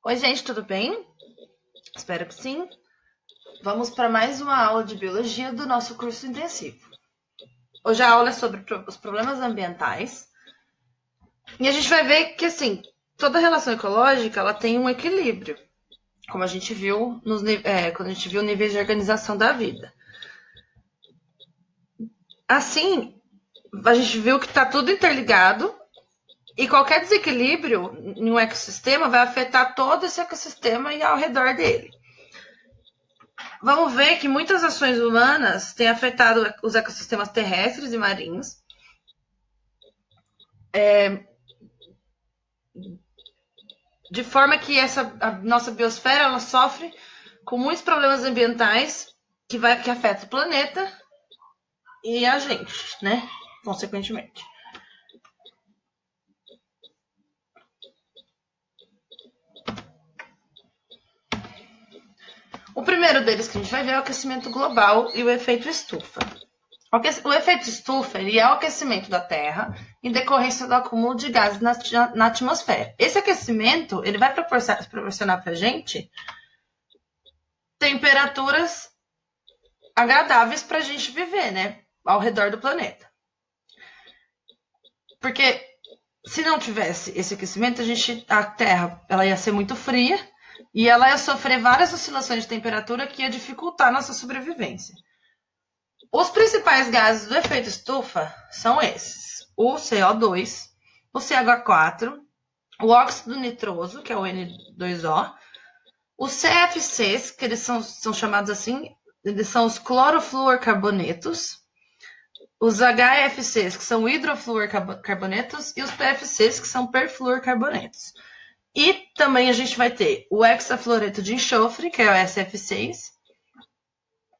Oi, gente, tudo bem? Espero que sim. Vamos para mais uma aula de biologia do nosso curso intensivo. Hoje a aula é sobre os problemas ambientais e a gente vai ver que, assim, toda relação ecológica ela tem um equilíbrio, como a gente viu quando a gente viu níveis de organização da vida. Assim, a gente viu que está tudo interligado e qualquer desequilíbrio em um ecossistema vai afetar todo esse ecossistema e ao redor dele. Vamos ver que muitas ações humanas têm afetado os ecossistemas terrestres e marinhos. De forma que a nossa biosfera ela sofre com muitos problemas ambientais que afetam o planeta e a gente, né? Consequentemente. O primeiro deles que a gente vai ver é o aquecimento global e o efeito estufa. O efeito estufa ele é o aquecimento da Terra em decorrência do acúmulo de gases na atmosfera. Esse aquecimento ele vai proporcionar para a gente temperaturas agradáveis para a gente viver, né? Ao redor do planeta. Porque se não tivesse esse aquecimento, a Terra ela ia ser muito fria e ela ia sofrer várias oscilações de temperatura que ia dificultar a nossa sobrevivência. Os principais gases do efeito estufa são esses: o CO2, o CH4, o óxido nitroso, que é o N2O, os CFCs, que eles são chamados assim, eles são os clorofluorcarbonetos, os HFCs, que são hidrofluorcarbonetos, e os PFCs, que são perfluorcarbonetos. E também a gente vai ter o hexafluoreto de enxofre, que é o SF6,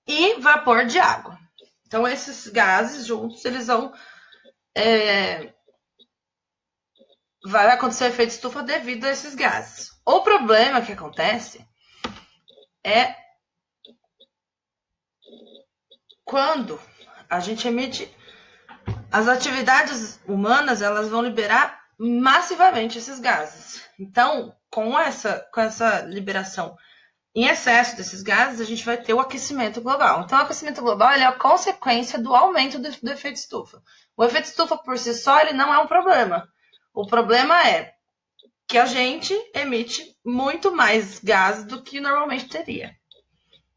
e vapor de água. Então, esses gases juntos, eles vão... vai acontecer o efeito estufa devido a esses gases. O problema que acontece é quando a gente emite... As atividades humanas, elas vão liberar massivamente esses gases. Então, com essa liberação em excesso desses gases, a gente vai ter o aquecimento global. Então, o aquecimento global ele é a consequência do aumento do efeito estufa. O efeito estufa, por si só, ele não é um problema. O problema é que a gente emite muito mais gases do que normalmente teria.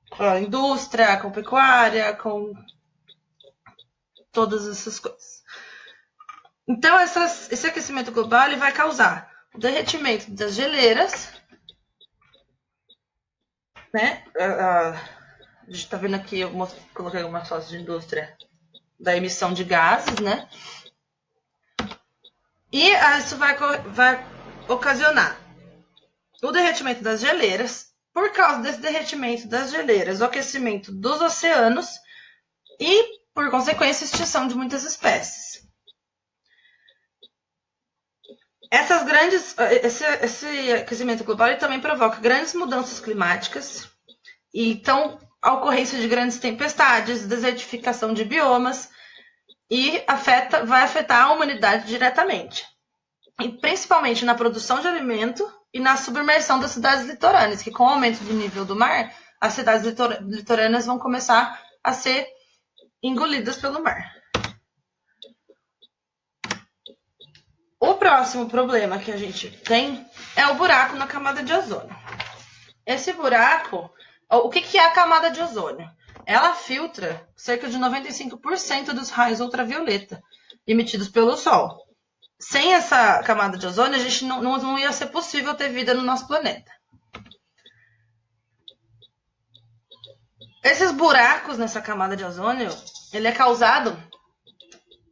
Com a indústria, com a pecuária, com todas essas coisas. Então, esse aquecimento global ele vai causar o derretimento das geleiras, né? A gente está vendo aqui, eu coloquei algumas fotos de indústria da emissão de gases, né? E isso vai ocasionar o derretimento das geleiras. Por causa desse derretimento das geleiras, o aquecimento dos oceanos e, por consequência, a extinção de muitas espécies. Esse aquecimento global ele também provoca grandes mudanças climáticas, e então a ocorrência de grandes tempestades, desertificação de biomas, e vai afetar a humanidade diretamente, e principalmente na produção de alimento e na submersão das cidades litorâneas, que com o aumento do nível do mar, as cidades litorâneas vão começar a ser engolidas pelo mar. O próximo problema que a gente tem é o buraco na camada de ozônio. Esse buraco, o que é a camada de ozônio? Ela filtra cerca de 95% dos raios ultravioleta emitidos pelo Sol. Sem essa camada de ozônio, a gente não ia ser possível ter vida no nosso planeta. Esses buracos nessa camada de ozônio, ele é causado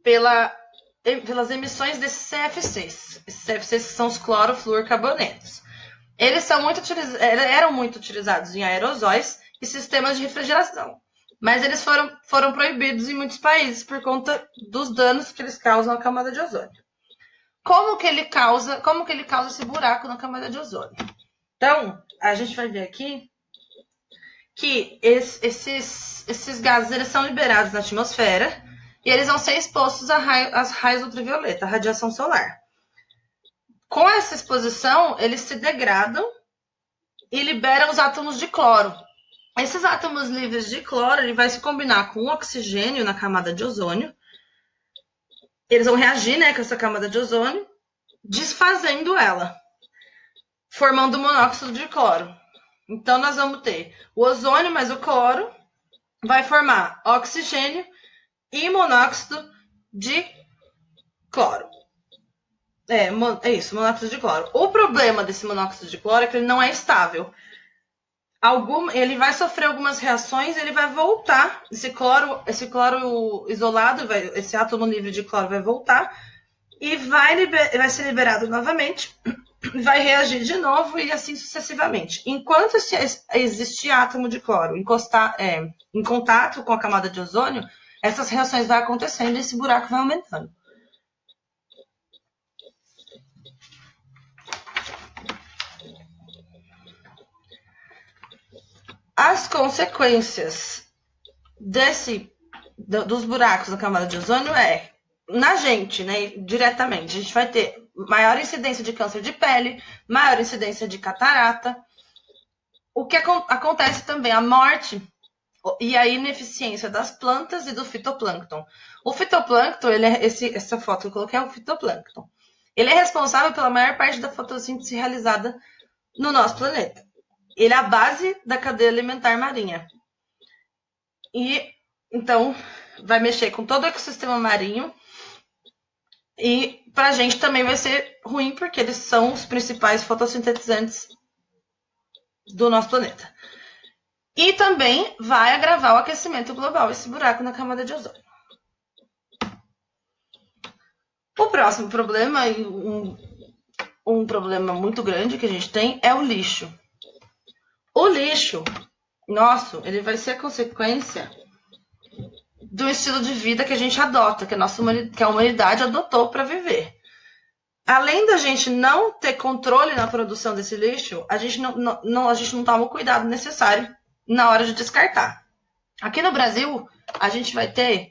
pelas emissões desses CFCs. Esses CFCs são os clorofluorcarbonetos. Eles eram muito utilizados em aerosóis e sistemas de refrigeração, mas eles foram proibidos em muitos países por conta dos danos que eles causam à camada de ozônio. Como que ele causa esse buraco na camada de ozônio? Então, a gente vai ver aqui que esses gases eles são liberados na atmosfera e eles vão ser expostos às raios ultravioleta, à radiação solar. Com essa exposição, eles se degradam e libera os átomos de cloro. Esses átomos livres de cloro, ele vai se combinar com o oxigênio na camada de ozônio. Eles vão reagir, né, com essa camada de ozônio, desfazendo ela, formando monóxido de cloro. Então, nós vamos ter o ozônio mais o cloro, vai formar oxigênio e monóxido de cloro. É isso, monóxido de cloro. O problema desse monóxido de cloro é que ele não é estável. Ele vai sofrer algumas reações, ele vai voltar. Esse cloro isolado, esse átomo livre de cloro vai voltar e vai ser liberado novamente, vai reagir de novo e assim sucessivamente. Enquanto existir átomo de cloro em contato com a camada de ozônio, essas reações vão acontecendo e esse buraco vai aumentando. As consequências dos buracos na camada de ozônio na gente, né, diretamente. A gente vai ter maior incidência de câncer de pele, maior incidência de catarata. O que acontece também, a morte e a ineficiência das plantas e do fitoplâncton. O fitoplâncton, essa foto que eu coloquei é o fitoplâncton. Ele é responsável pela maior parte da fotossíntese realizada no nosso planeta. Ele é a base da cadeia alimentar marinha. E, então, vai mexer com todo o ecossistema marinho. E para a gente também vai ser ruim, porque eles são os principais fotossintetizantes do nosso planeta. E também vai agravar o aquecimento global, esse buraco na camada de ozônio. O próximo problema, um problema muito grande que a gente tem, é o lixo. O lixo nosso, ele vai ser a consequência do estilo de vida que a gente adota, que a humanidade adotou para viver. Além da gente não ter controle na produção desse lixo, a gente não toma o cuidado necessário na hora de descartar. Aqui no Brasil, a gente vai ter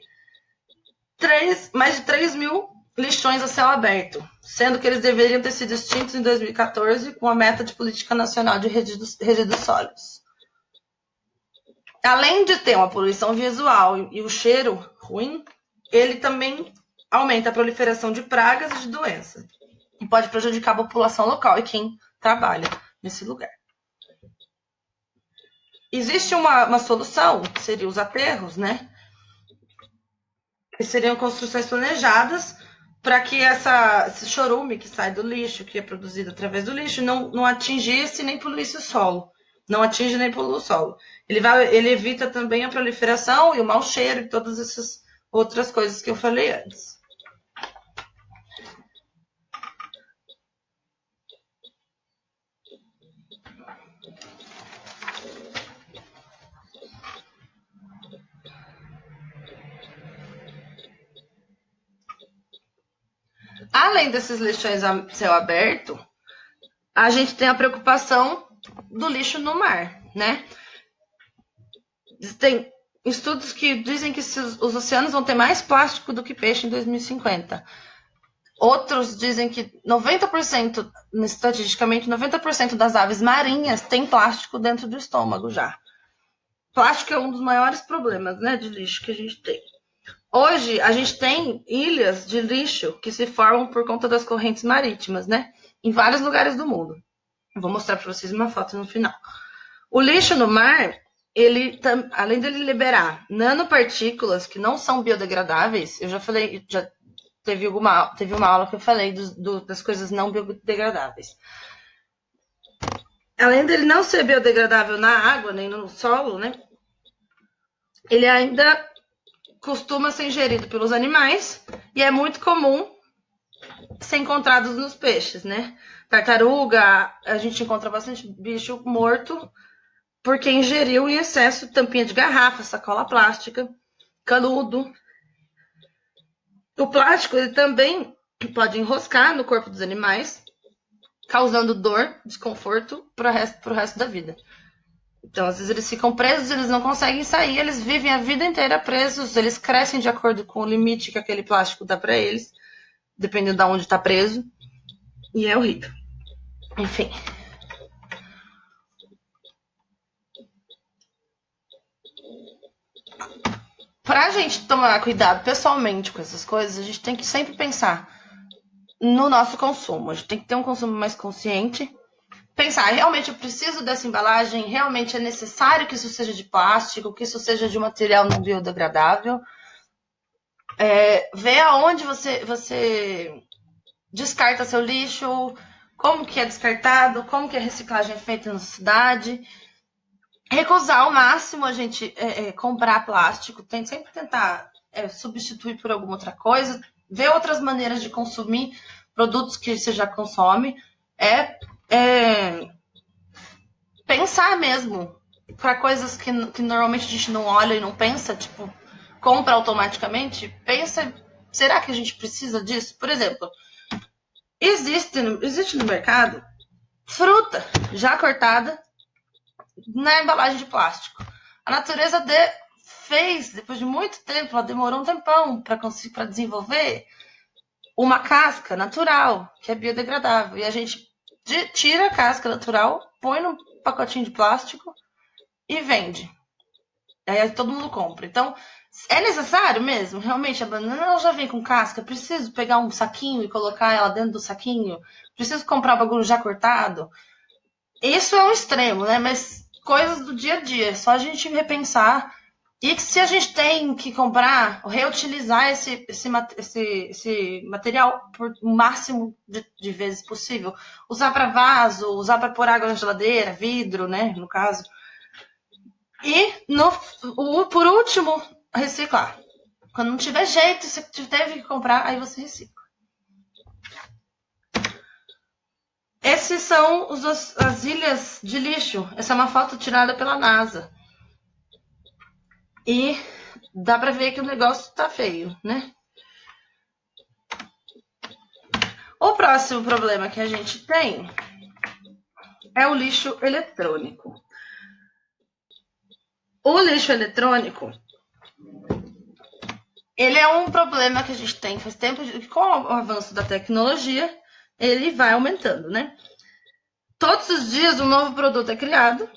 mais de 3 mil lixões a céu aberto, sendo que eles deveriam ter sido extintos em 2014 com a meta de política nacional de resíduos sólidos. Além de ter uma poluição visual e o cheiro ruim, ele também aumenta a proliferação de pragas e de doenças. E pode prejudicar a população local e quem trabalha nesse lugar. Existe uma solução, que seria os aterros, né? Que seriam construções planejadas para que esse chorume que sai do lixo, que é produzido através do lixo, não atingisse nem poluísse o solo. Não atinge nem polui o solo. Ele evita também a proliferação e o mau cheiro e todas essas outras coisas que eu falei antes. Além desses lixões a céu aberto, a gente tem a preocupação do lixo no mar, né? Tem estudos que dizem que os oceanos vão ter mais plástico do que peixe em 2050. Outros dizem que 90%, estatisticamente, 90% das aves marinhas tem plástico dentro do estômago já. Plástico é um dos maiores problemas, né, de lixo que a gente tem. Hoje, a gente tem ilhas de lixo que se formam por conta das correntes marítimas, né? Em vários lugares do mundo. Vou mostrar para vocês uma foto no final. O lixo no mar, além dele liberar nanopartículas que não são biodegradáveis, eu já falei, teve uma aula que eu falei das coisas não biodegradáveis. Além dele não ser biodegradável na água, nem no solo, né? Ele ainda costuma ser ingerido pelos animais e é muito comum ser encontrado nos peixes, né? Tartaruga, a gente encontra bastante bicho morto porque ingeriu em excesso tampinha de garrafa, sacola plástica, canudo. O plástico ele também pode enroscar no corpo dos animais, causando dor, desconforto para o resto da vida. Então, às vezes eles ficam presos, eles não conseguem sair, eles vivem a vida inteira presos, eles crescem de acordo com o limite que aquele plástico dá para eles, dependendo de onde está preso, e é horrível. Enfim. Para a gente tomar cuidado pessoalmente com essas coisas, a gente tem que sempre pensar no nosso consumo. A gente tem que ter um consumo mais consciente. Pensar, realmente eu preciso dessa embalagem? Realmente é necessário que isso seja de plástico, que isso seja de um material não biodegradável? Ver aonde você descarta seu lixo, como que é descartado, como que a reciclagem é feita na cidade. Recusar ao máximo a gente comprar plástico, tem sempre tentar substituir por alguma outra coisa, ver outras maneiras de consumir produtos que você já consome, pensar mesmo para coisas que normalmente a gente não olha e não pensa, tipo, compra automaticamente, pensa, será que a gente precisa disso? Por exemplo, existe no mercado fruta já cortada na embalagem de plástico. A natureza fez, depois de muito tempo, ela demorou um tempão para desenvolver uma casca natural, que é biodegradável. E a gente tira a casca natural, põe num pacotinho de plástico e vende. Aí todo mundo compra. Então, é necessário mesmo? Realmente, a banana ela já vem com casca? Preciso pegar um saquinho e colocar ela dentro do saquinho? Preciso comprar o bagulho já cortado? Isso é um extremo, né? Mas coisas do dia a dia, é só a gente repensar. E se a gente tem que comprar, reutilizar esse material por o máximo de vezes possível. Usar para vaso, usar para pôr água na geladeira, vidro, né? No caso. E, por último, reciclar. Quando não tiver jeito, você teve que comprar, aí você recicla. Esses são as ilhas de lixo. Essa é uma foto tirada pela NASA. E dá para ver que o negócio tá feio, né? O próximo problema que a gente tem é o lixo eletrônico. O lixo eletrônico, ele é um problema que a gente tem faz tempo, com o avanço da tecnologia, ele vai aumentando, né? Todos os dias um novo produto é criado,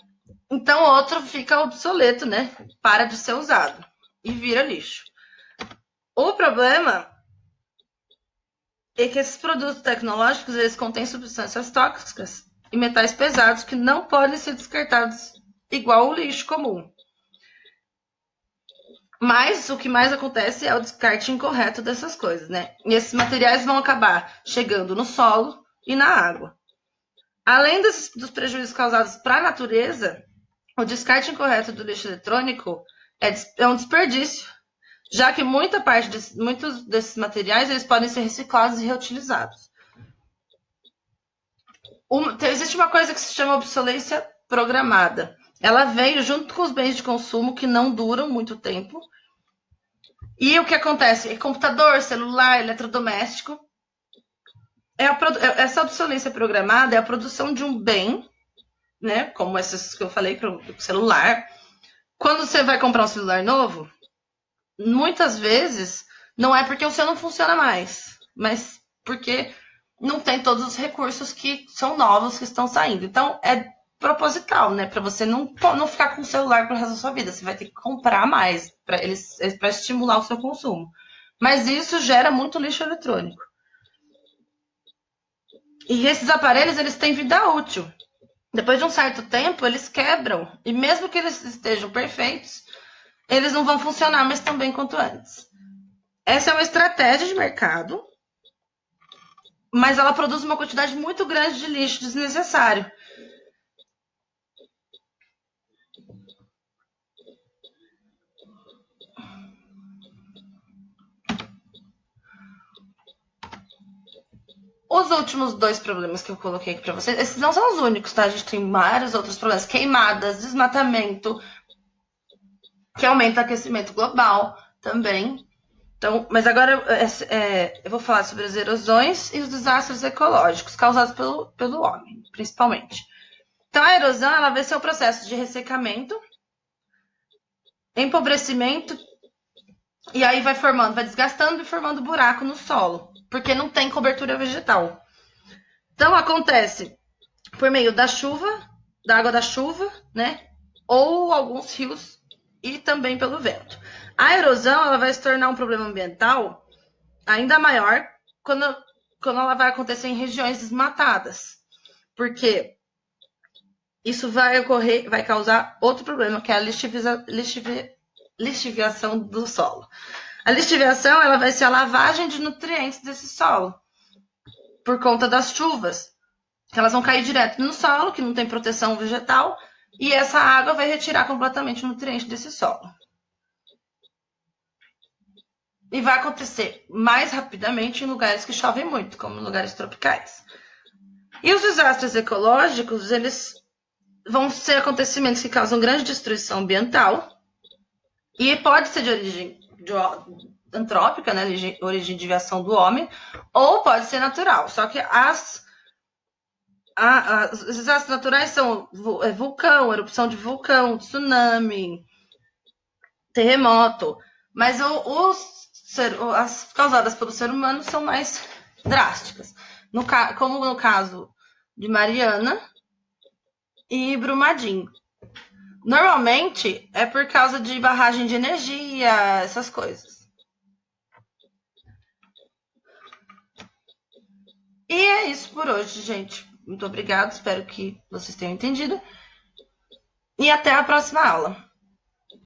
então outro fica obsoleto, né? Para de ser usado e vira lixo. O problema é que esses produtos tecnológicos, eles contêm substâncias tóxicas e metais pesados que não podem ser descartados igual o lixo comum. Mas o que mais acontece é o descarte incorreto dessas coisas, né? E esses materiais vão acabar chegando no solo e na água. Além dos prejuízos causados para a natureza, o descarte incorreto do lixo eletrônico é um desperdício, já que muitos desses materiais eles podem ser reciclados e reutilizados. Existe uma coisa que se chama obsolescência programada. Ela veio junto com os bens de consumo que não duram muito tempo. E o que acontece? Computador, celular, eletrodoméstico. Essa obsolescência programada é a produção de um bem, né? Como esses que eu falei para o celular. Quando você vai comprar um celular novo, muitas vezes não é porque o seu não funciona mais, mas porque não tem todos os recursos que são novos que estão saindo. Então, é proposital, né? Para você não ficar com o celular pro resto da sua vida. Você vai ter que comprar mais para estimular o seu consumo. Mas isso gera muito lixo eletrônico. E esses aparelhos, eles têm vida útil. Depois de um certo tempo, eles quebram. E mesmo que eles estejam perfeitos, eles não vão funcionar mais tão bem quanto antes. Essa é uma estratégia de mercado, mas ela produz uma quantidade muito grande de lixo desnecessário. Os últimos dois problemas que eu coloquei aqui para vocês, esses não são os únicos, tá? A gente tem vários outros problemas. Queimadas, desmatamento, que aumenta o aquecimento global também. Então, mas agora eu vou falar sobre as erosões e os desastres ecológicos causados pelo homem, principalmente. Então, a erosão ela vai ser um processo de ressecamento, empobrecimento, e aí vai desgastando e formando buraco no solo, porque não tem cobertura vegetal. Então, acontece por meio da chuva, da água da chuva, né? Ou alguns rios e também pelo vento. A erosão ela vai se tornar um problema ambiental ainda maior quando ela vai acontecer em regiões desmatadas. Porque isso vai ocorrer, vai causar outro problema, que é a lixiviação do solo. A lixiviação ela vai ser a lavagem de nutrientes desse solo, por conta das chuvas. Elas vão cair direto no solo, que não tem proteção vegetal, e essa água vai retirar completamente o nutriente desse solo. E vai acontecer mais rapidamente em lugares que chovem muito, como lugares tropicais. E os desastres ecológicos, eles vão ser acontecimentos que causam grande destruição ambiental e pode ser de origem antrópica, né, origem de ação do homem, ou pode ser natural. Só que os desastres naturais são vulcão, erupção de vulcão, tsunami, terremoto, mas as causadas pelo ser humano são mais drásticas, como no caso de Mariana e Brumadinho. Normalmente é por causa de barragem de energia, essas coisas. E é isso por hoje, gente. Muito obrigada, espero que vocês tenham entendido. E até a próxima aula.